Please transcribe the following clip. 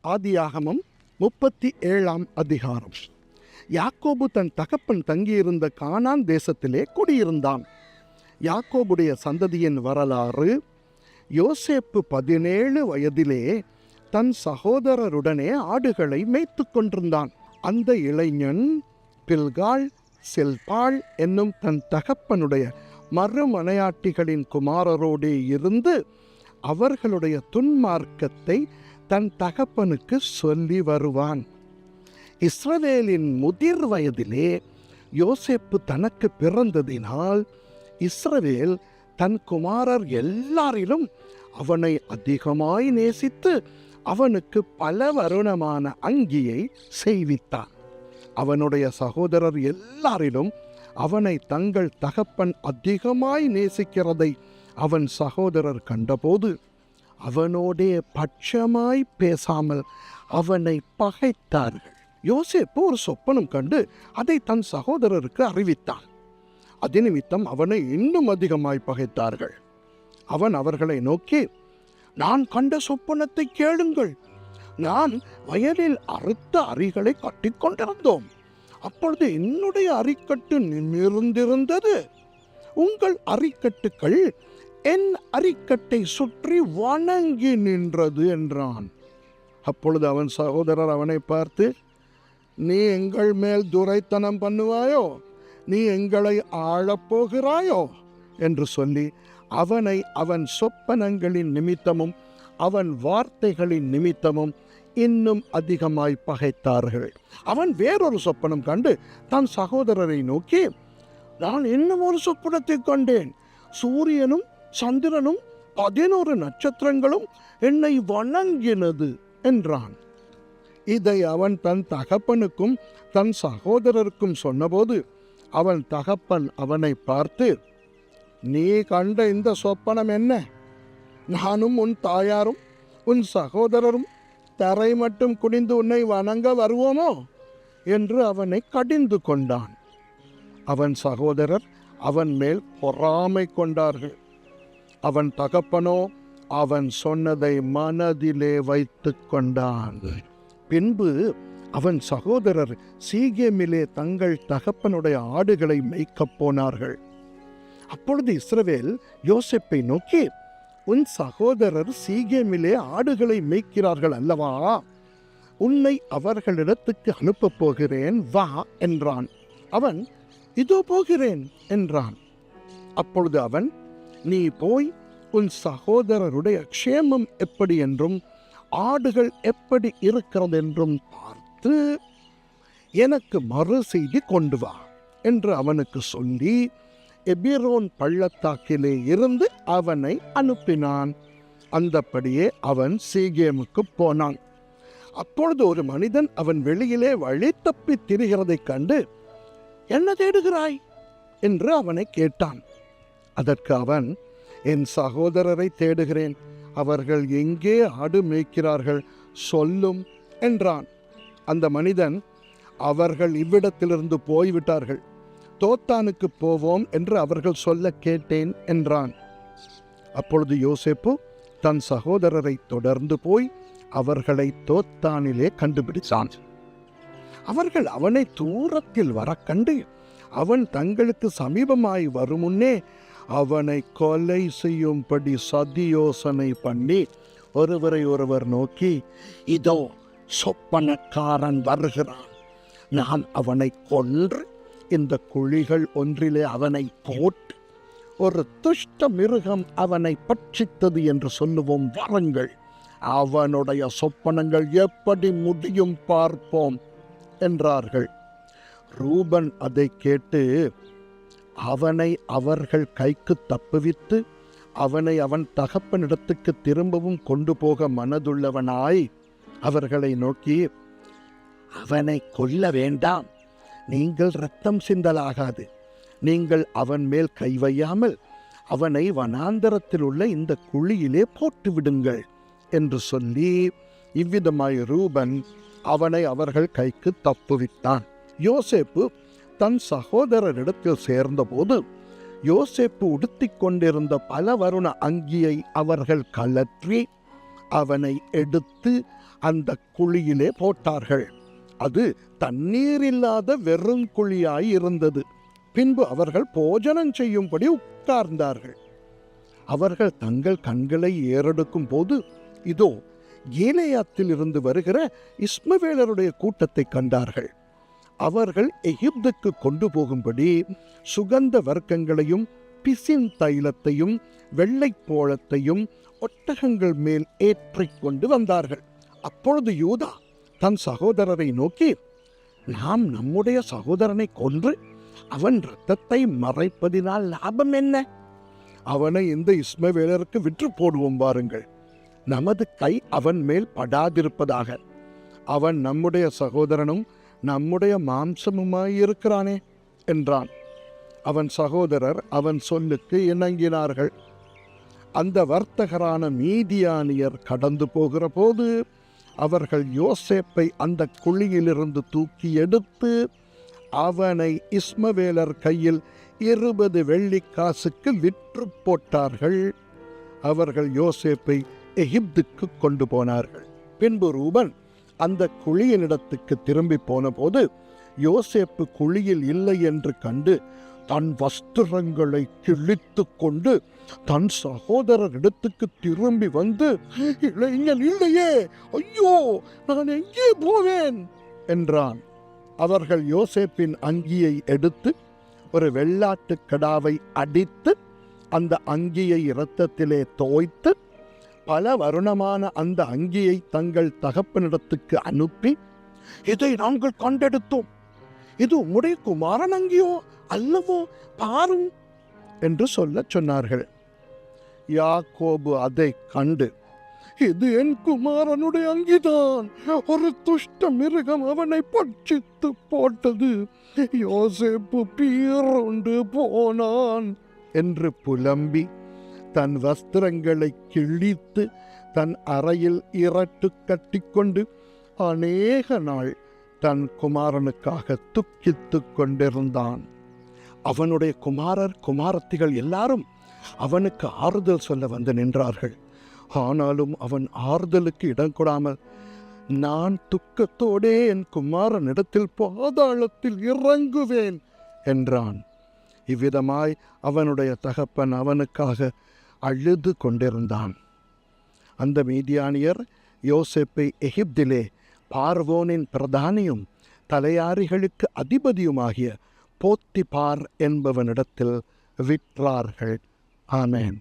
ஆதியாகமம் 37 அதிகாரம். யாக்கோபு தன் தகப்பன் தங்கியிருந்த கானான் தேசத்திலே குடியிருந்தான். யாக்கோபுடைய சந்ததியின் வரலாறு: யோசேப்பு 17 வயதிலே தன் சகோதரருடனே ஆடுகளை மேய்த்து கொண்டிருந்தான். அந்த இளைஞன் பில்காள், செல்பாள் என்னும் தன் தகப்பனுடைய மறுமனையாட்டிகளின் குமாரரோடே இருந்து அவர்களுடைய துன்மார்க்கத்தை தன் தகப்பனுக்கு சொல்லி வருவான். இஸ்ரவேலின் முதிர் வயதிலே யோசேப்பு தனக்கு பிறந்ததினால் இஸ்ரவேல் தன் குமாரர் எல்லாரிலும் அவனை அதிகமாய் நேசித்து அவனுக்கு பல வருணமான அங்கியை செய்வித்தான். அவனுடைய சகோதரர் எல்லாரிலும் அவனை தங்கள் தகப்பன் அதிகமாய் நேசிக்கிறதை அவன் சகோதரர் கண்டபோது அவனோடே பட்சமாய் பேசாமல் அவனை பகைத்தார்கள். யோசேப்பு ஒரு சொப்பனம் கண்டு அதை தன் சகோதரருக்கு அறிவித்தான். அது நிமித்தம் அவனை இன்னும் அதிகமாய் பகைத்தார்கள். அவன் அவர்களை நோக்கி, நான் கண்ட சொப்பனத்தை கேளுங்கள். நான் வயலில் அறுத்த அரிகளை கட்டிக்கொண்டிருந்தோம். அப்பொழுது என்னுடைய அரிக்கட்டு நிமிர்ந்திருந்தது. உங்கள் அரிக்கட்டுக்கள் என் அரிக்கட்டை சுற்றி வணங்கி நின்றது என்றான். அப்பொழுது அவன் சகோதரர் அவனை பார்த்து, நீ எங்கள் மேல் துரைத்தனம் பண்ணுவாயோ? நீ எங்களை ஆளப்போகிறாயோ என்று சொல்லி அவனை அவன் சொப்பனங்களின் நிமித்தமும் அவன் வார்த்தைகளின் நிமித்தமும் இன்னும் அதிகமாய் பகைத்தார்கள். அவன் வேறொரு சொப்பனம் கண்டு தன் சகோதரரை நோக்கி, நான் இன்னும் ஒரு சொப்பனத்தை கண்டேன். சூரியனும் சந்திரனும் 11 நட்சத்திரங்களும் என்னை வணங்கினது என்றான். இதை அவன் தன் தகப்பனுக்கும் தன் சகோதரருக்கும் சொன்னபோது அவன் தகப்பன் அவனை பார்த்து, நீ கண்ட இந்த சொப்பனம் என்ன? நானும் உன் தாயாரும் உன் சகோதரரும் தரை மட்டும் குனிந்து உன்னை வணங்க வருவோமோ என்று அவனை கடிந்து கொண்டான். அவன் சகோதரர் அவன் மேல் பொறாமை கொண்டார்கள். அவன் தகப்பனோ அவன் சொன்னதை மனதிலே வைத்து கொண்டான். பின்பு அவன் சகோதரர் சீகேமிலே தங்கள் தகப்பனுடைய ஆடுகளை மேய்க்கப் போனார்கள். அப்பொழுது இஸ்ரவேல் யோசேப்பை நோக்கி, உன் சகோதரர் சீகேமிலே ஆடுகளை மேய்க்கிறார்கள் அல்லவா? உன்னை அவர்களிடத்துக்கு அனுப்பப் போகிறேன், வா என்றான். அவன், இதோ போகிறேன் என்றான். அப்பொழுது அவன், நீ போய் உன் சகோதரருடைய க்ஷேமம் எப்படி என்றும் ஆடுகள் எப்படி இருக்கிறது என்றும் பார்த்து எனக்கு மறு செய்தி கொண்டு வா என்று அவனுக்கு சொல்லி எபிரோன் பள்ளத்தாக்கிலே இருந்து அவனை அனுப்பினான். அந்தப்படியே அவன் சீகேமுக்கு போனான். அப்பொழுது ஒரு மனிதன் அவன் வெளியிலே வழி தப்பி திரிகிறதைக் கண்டு, என்ன தேடுகிறாய் என்று அவனை கேட்டான். அதற்கு அவன், என் சகோதரரை தேடுகிறேன். அவர்கள் எங்கே ஆடு மேய்க்கிறார்கள் சொல்லும் என்றான். அந்த மனிதன், அவர்கள் இவ்விடத்திலிருந்து போய்விட்டார்கள். தோத்தானுக்கு போவோம் என்று அவர்கள் சொல்ல கேட்டேன் என்றான். அப்பொழுது யோசேப்பு தன் சகோதரரை தொடர்ந்து போய் அவர்களை தோத்தானிலே கண்டுபிடித்தான். அவர்கள் அவனை தூரத்தில் வர கண்டு அவன் தங்களுக்கு சமீபமாய் வரும் முன்னே அவனை கொலை செய்யும்படி சதி யோசனை பண்ணி ஒருவரை ஒருவர் நோக்கி, இதோ சொப்பனக்காரன் வருகிறான். நான் அவனை கொன்று இந்த குழிகள் ஒன்றிலே அவனை போட்டு ஒரு துஷ்ட மிருகம் அவனை பட்சித்தது என்று சொல்லுவோம், வாருங்கள், அவனுடைய சொப்பனங்கள் எப்படி முடியும் பார்ப்போம் என்றார்கள். ரூபன் அதை கேட்டு அவனை அவர்கள் கைக்கு தப்புவித்து அவனை அவன் தகப்பனிடத்துக்கு திரும்பவும் கொண்டு போக மனதுள்ளவனாய் அவர்களை நோக்கி, அவனை கொல்ல வேண்டாம், நீங்கள் இரத்தம் சிந்தலாகாது. நீங்கள் அவன் மேல் கை வையாமல் அவனை வனாந்தரத்தில் உள்ள இந்த குழியிலே போட்டு விடுங்கள் என்று சொல்லி இவ்விதமாய் ரூபன் அவனை அவர்கள் கைக்கு தப்புவித்தான். யோசேப்பு தன் சகோதரரிடத்தில் சேர்ந்தபோது யோசேப்பு உடுத்திக் கொண்டிருந்த பல வருண அங்கியை அவர்கள் கழற்றி அவனை எடுத்து அந்த குழியிலே போட்டார்கள். அது தண்ணீர் இல்லாத வெறும் குழியாய் இருந்தது. பின்பு அவர்கள் போஜனம் செய்யும்படி உட்கார்ந்தார்கள். அவர்கள் தங்கள் கண்களை ஏறெடுக்கும் போது இதோ ஏலேயாத்தில் இருந்து வருகிற இஸ்மவேலருடைய கூட்டத்தை கண்டார்கள். அவர்கள் எகிப்துக்கு கொண்டு போகும்படி சுகந்த வர்க்கங்களையும் பிசின் தைலத்தையும் வெள்ளைப்போளத்தையும் ஒட்டகங்கள் மேல் ஏற்றிக் கொண்டு வந்தார்கள். அப்பொழுது யூதா தன் சகோதரரை நோக்கி, நாம் நம்முடைய சகோதரனை கொன்று அவன் இரத்தத்தை மறைப்பதினால் லாபம் என்ன? அவனை இந்த இஸ்மவேலருக்கு விற்று போடுவோம் வாருங்கள். நமது கை அவன் மேல் படாதிருப்பதாக. அவன் நம்முடைய சகோதரனும் நம்முடைய மாம்சமுமாயிருக்கிறானே என்றான். அவன் சகோதரர் அவன் சொல்லுக்கு இணங்கினார்கள். அந்த வர்த்தகரான மீதியானியர் கடந்து போகிற போது அவர்கள் யோசேப்பை அந்த குழியிலிருந்து தூக்கி எடுத்து அவனை இஸ்மவேலர் கையில் 20 வெள்ளிக்காசுக்கு விற்று போட்டார்கள். அவர்கள் யோசேப்பை எகிப்துக்கு கொண்டு போனார்கள். பின்பு ரூபன் அந்த குழியினிடத்துக்கு திரும்பி போன போது யோசேப்பு குழியில் இல்லை என்று கண்டு தன் வஸ்திரங்களை கிழித்து கொண்டு தன் சகோதரர் இடத்துக்கு திரும்பி வந்து, இளைஞன் இல்லையே, ஐயோ, நான் எங்கே போவேன் என்றான். அவர்கள் யோசேப்பின் அங்கியை எடுத்து ஒரு வெள்ளாட்டு கடாவை அடித்து அந்த அங்கியை இரத்தத்திலே தோய்த்து பல வருணமான அந்த அங்கியை தங்கள் தகப்பனிடத்துக்கு அனுப்பி, இதை நாங்கள் கண்டெடுத்தோம், இது உம்முடைய குமாரன் அங்கியோ அல்லவோ, பாரும் என்று சொல்லச் சொன்னார்கள். யாக்கோபு அதை கண்டு, இது என் குமாரனுடைய அங்கிதான், ஒரு துஷ்ட மிருகம் அவனை பட்சித்து போட்டது, யோசேப்பு பீருண்டு போனான் என்று புலம்பி தன் வஸ்திரங்களை கிழித்து தன் அறையில் இரட்டு கட்டிக்கொண்டு அநேக நாள் தன் குமாரனுக்காக துக்கித்து கொண்டிருந்தான். அவனுடைய குமாரர் குமாரத்திகள் எல்லாரும் அவனுக்கு ஆறுதல் சொல்ல வந்து நின்றார்கள். ஆனாலும் அவன் ஆறுதலுக்கு இடம் கொடாமல், நான் துக்கத்தோடே என் குமாரனிடத்தில் பாதாளத்தில் இறங்குவேன் என்றான். இவ்விதமாய் அவனுடைய தகப்பன் அவனுக்காக அழுது கொண்டிருந்தான். அந்த மீதியானியர் யோசேப்பை எகிப்திலே பார்வோனின் பிரதானியும் தலையாரிகளுக்கு அதிபதியுமாகிய போத்திபார் என்பவனிடத்தில் விற்றார்கள். ஆமென்.